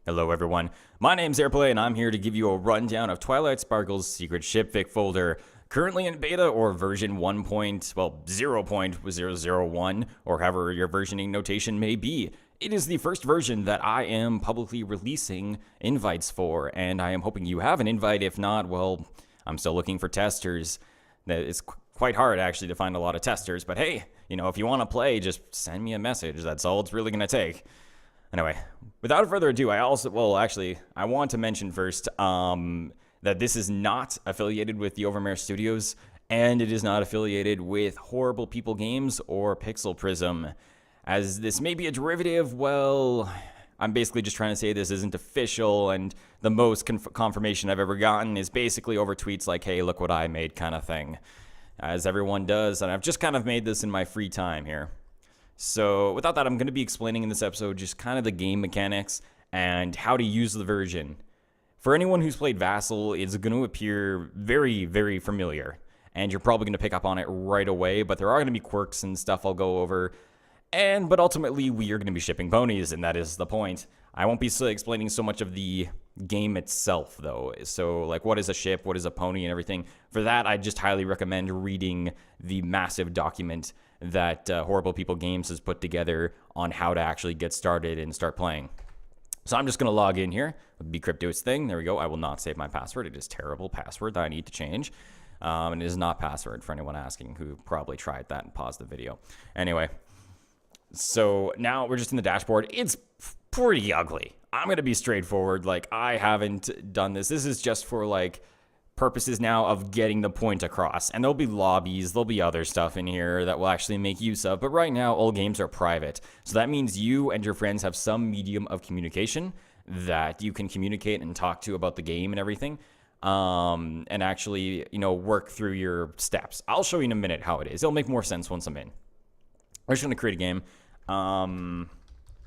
Hello everyone, my name's Airplay and I'm here to give you a rundown of Twilight Sparkle's secret Shipfic folder. Currently in beta or version 0.001 or however your versioning notation may be. It is the first version that I am publicly releasing invites for, and I am hoping you have an invite. If not, well, I'm still looking for testers. It's quite hard actually to find a lot of testers, but hey, if you want to play, just send me a message. That's all it's really going to take. Anyway, without further ado, I want to mention first that this is not affiliated with the Overmare Studios, and it is not affiliated with Horrible People Games or Pixel Prism. As this may be a derivative, well, I'm basically just trying to say this isn't official, and the most confirmation I've ever gotten is basically over tweets like, hey, look what I made kind of thing. As everyone does, and I've just kind of made this in my free time here. So without that, I'm going to be explaining in this episode just kind of the game mechanics and how to use the version. For anyone who's played Vassal, it's going to appear very, very familiar, and you're probably going to pick up on it right away, but there are going to be quirks and stuff I'll go over. But ultimately, we are going to be shipping ponies, and that is the point. I won't be explaining so much of the game itself, though. So, like, what is a ship, what is a pony, and everything. For that, I just highly recommend reading the massive document that Horrible People Games has put together on how to actually get started and start playing. So I'm just going to log in here with bcrypto's thing. There we go. I will not save my password. It is a terrible password that I need to change. And it is not password for anyone asking who probably tried that and paused the video. Anyway, so now we're just in the dashboard. It's pretty ugly. I'm going to be straightforward. Like, I haven't done this. This is just for, like, purposes now of getting the point across. And there'll be lobbies, there'll be other stuff in here that we'll actually make use of. But right now, all games are private. So that means you and your friends have some medium of communication that you can communicate and talk to about the game and everything. And actually, work through your steps. I'll show you in a minute how it is. It'll make more sense once I'm in. I'm just going to create a game.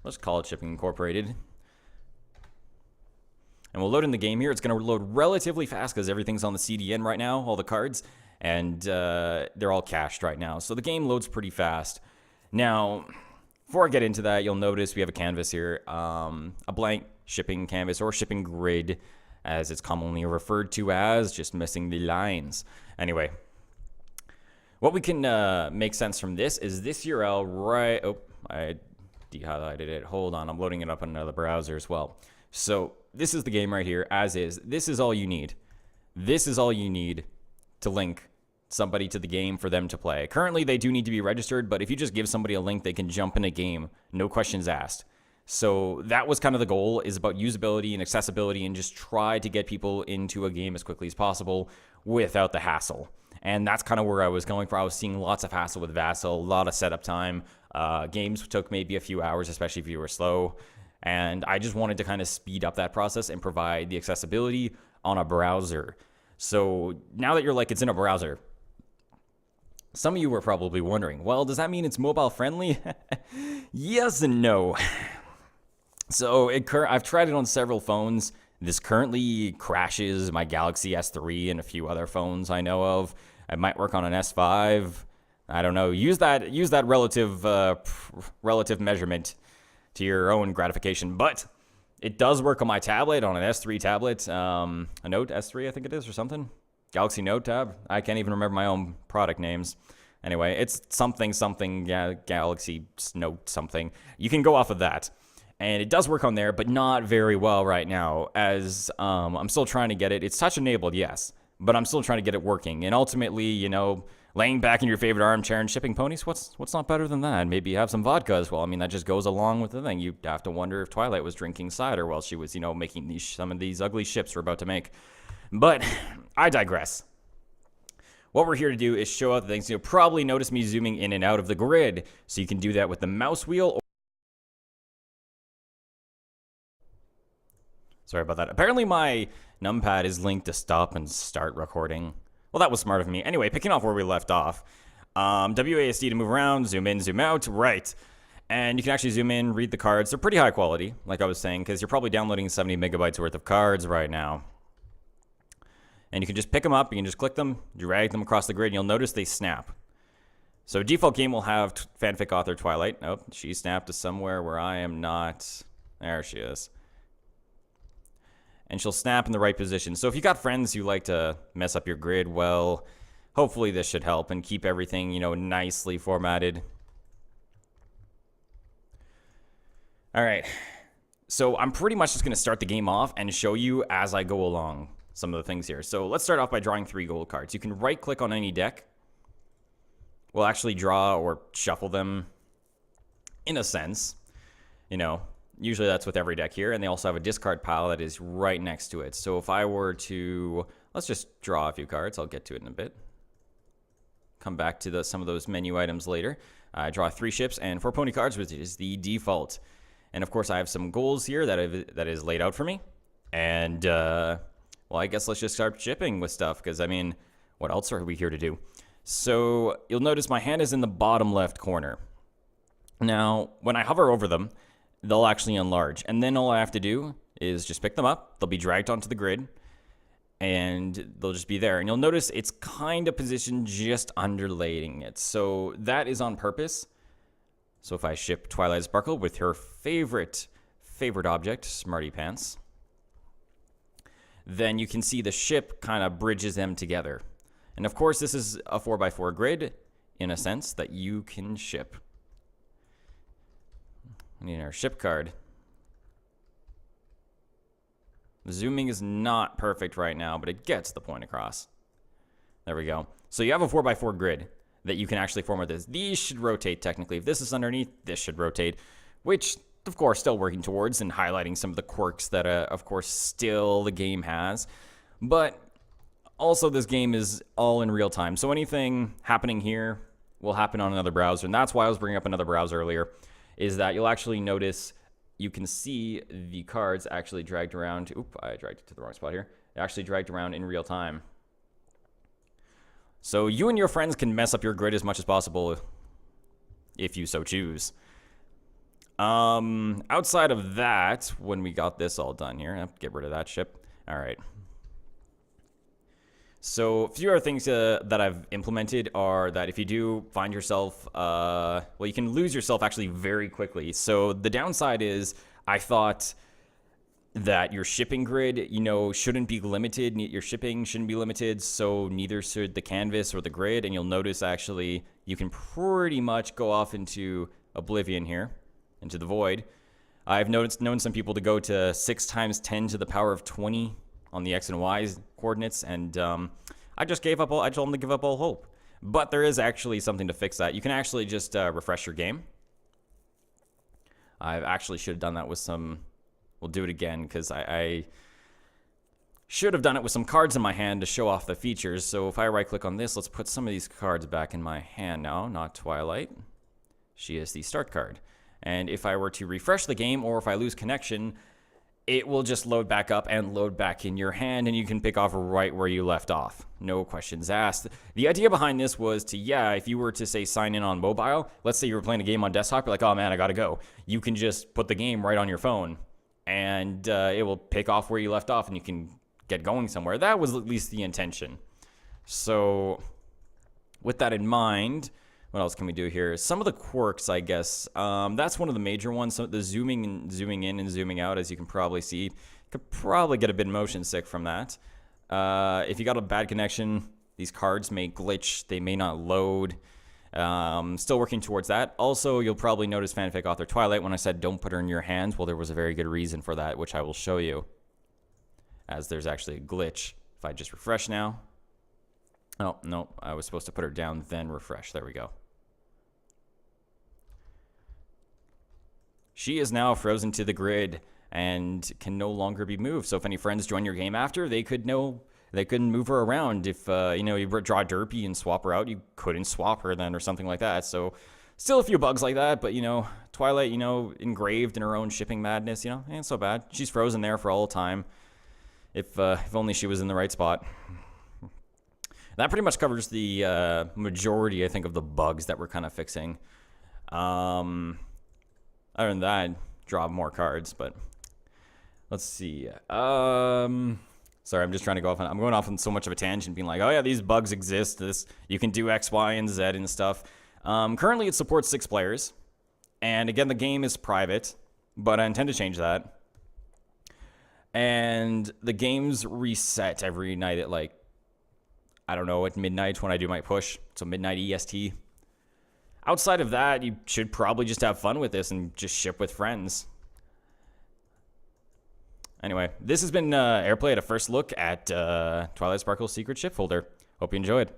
Let's call it Shipping Incorporated. And we'll load in the game here. It's going to load relatively fast because everything's on the CDN right now, all the cards. And they're all cached right now. So the game loads pretty fast. Now, before I get into that, you'll notice we have a canvas here. A blank shipping canvas or shipping grid, as it's commonly referred to as, just missing the lines. Anyway, what we can make sense from this is this URL right... Oh, I de-highlighted it. Hold on, I'm loading it up on another browser as well. So this is the game right here, as is. This is all you need. This is all you need to link somebody to the game for them to play. Currently, they do need to be registered, but if you just give somebody a link, they can jump in a game, no questions asked. So that was kind of the goal, is about usability and accessibility, and just try to get people into a game as quickly as possible without the hassle. And that's kind of where I was going for. I was seeing lots of hassle with Vassal, a lot of setup time. Games took maybe a few hours, especially if you were slow. And I just wanted to kind of speed up that process and provide the accessibility on a browser. So now that you're like, it's in a browser, some of you were probably wondering, well, does that mean it's mobile friendly? Yes and no. So I've tried it on several phones. This currently crashes my Galaxy S3 and a few other phones I know of. It might work on an S5. I don't know. Use that relative measurement to your own gratification. But it does work on my tablet, on an S3 tablet. A Note S3, I think it is, or something. Galaxy Note tab. I can't even remember my own product names. Anyway, it's something, yeah, Galaxy Note something. You can go off of that. And it does work on there, but not very well right now, as I'm still trying to get it. It's touch-enabled, yes, but I'm still trying to get it working. And ultimately, laying back in your favorite armchair and shipping ponies, what's not better than that? Maybe have some vodka as well. I mean, that just goes along with the thing. You'd have to wonder if Twilight was drinking cider while she was, making some of these ugly ships we're about to make. But I digress. What we're here to do is show out the things. You'll probably notice me zooming in and out of the grid, so you can do that with the mouse wheel. Sorry about that. Apparently my numpad is linked to stop and start recording. Well, that was smart of me. Anyway, picking off where we left off. WASD to move around, zoom in, zoom out. Right. And you can actually zoom in, read the cards. They're pretty high quality, like I was saying, because you're probably downloading 70 megabytes worth of cards right now. And you can just pick them up. You can just click them, drag them across the grid, and you'll notice they snap. So default game will have fanfic author Twilight. Oh, she snapped to somewhere where I am not. There she is. and she'll snap in the right position. So if you got friends who like to mess up your grid, well, hopefully this should help and keep everything, you know, nicely formatted. All right. So I'm pretty much just going to start the game off and show you as I go along some of the things here. So let's start off by drawing 3 gold cards. You can right click on any deck. We'll actually draw or shuffle them in a sense. You know, usually that's with every deck here. And they also have a discard pile that is right next to it. So if I were to, let's just draw a few cards. I'll get to it in a bit. Come back to some of those menu items later. I draw 3 ships and 4 pony cards, which is the default. And of course, I have some goals here that is laid out for me. And, well, I guess let's just start shipping with stuff, because, I mean, what else are we here to do? So you'll notice my hand is in the bottom left corner. Now, when I hover over them, they'll actually enlarge. And then all I have to do is just pick them up. They'll be dragged onto the grid, and they'll just be there. And you'll notice it's kind of positioned just underlaying it. So that is on purpose. So if I ship Twilight Sparkle with her favorite object, Smarty Pants, then you can see the ship kind of bridges them together. And of course, this is a 4x4 grid in a sense that you can ship. I need our ship card. The zooming is not perfect right now, but it gets the point across. There we go. So you have a 4x4 grid that you can actually format this. These should rotate technically. If this is underneath, this should rotate, which of course still working towards and highlighting some of the quirks that of course still the game has. But also this game is all in real time. So anything happening here will happen on another browser. And that's why I was bringing up another browser earlier, is that you'll actually notice you can see the cards actually dragged around. Oop, I dragged it to the wrong spot here. They're actually dragged around in real time. So you and your friends can mess up your grid as much as possible if you so choose. Outside of that, when we got this all done here, I have to get rid of that ship. All right. So a few other things that I've implemented are that if you do find yourself, well, you can lose yourself actually very quickly. So the downside is I thought that your shipping grid, you know, shouldn't be limited. Your shipping shouldn't be limited, so neither should the canvas or the grid. And you'll notice actually you can pretty much go off into oblivion here, into the void. I've known some people to go to 6 times 10 to the power of 20 on the X and Y coordinates, and I just gave up. I told them to give up all hope. But there is actually something to fix that. You can actually just refresh your game. I actually should have done that with some. We'll do it again because I should have done it with some cards in my hand to show off the features. So if I right click on this, let's put some of these cards back in my hand now, not Twilight. She is the start card. And if I were to refresh the game, or if I lose connection, it will just load back up and load back in your hand, and you can pick off right where you left off. No questions asked. The idea behind this was to, yeah, if you were to, say, sign in on mobile, let's say you were playing a game on desktop, you're like, oh man, I gotta go. You can just put the game right on your phone, and it will pick off where you left off, and you can get going somewhere. That was at least the intention. So with that in mind, what else can we do here? Some of the quirks, I guess. That's one of the major ones. So the zooming in and zooming out, as you can probably see, could probably get a bit motion sick from that. If you got a bad connection, these cards may glitch. They may not load. Still working towards that. Also, you'll probably notice fanfic author Twilight when I said don't put her in your hands. Well, there was a very good reason for that, which I will show you, as there's actually a glitch. If I just refresh now. Oh, no, I was supposed to put her down, then refresh. There we go. She is now frozen to the grid and can no longer be moved. So if any friends join your game after, they couldn't move her around. If you know, you draw Derpy and swap her out, you couldn't swap her then, or something like that. So still a few bugs like that, but you know, Twilight, you know, engraved in her own shipping madness, you know, ain't so bad. She's frozen there for all time. If only she was in the right spot. That pretty much covers the majority, I think, of the bugs that we're kind of fixing. Other than that, draw more cards, but let's see. Sorry, I'm just trying to go off. I'm going off on so much of a tangent, being like, oh yeah, these bugs exist. You can do X, Y, and Z and stuff. Currently, it supports 6 players, and again, the game is private, but I intend to change that. And the games reset every night at like, I don't know, at midnight when I do my push. So midnight EST. Outside of that, you should probably just have fun with this and just ship with friends. Anyway, this has been Airplay at a first look at Twilight Sparkle's secret ship folder. Hope you enjoyed.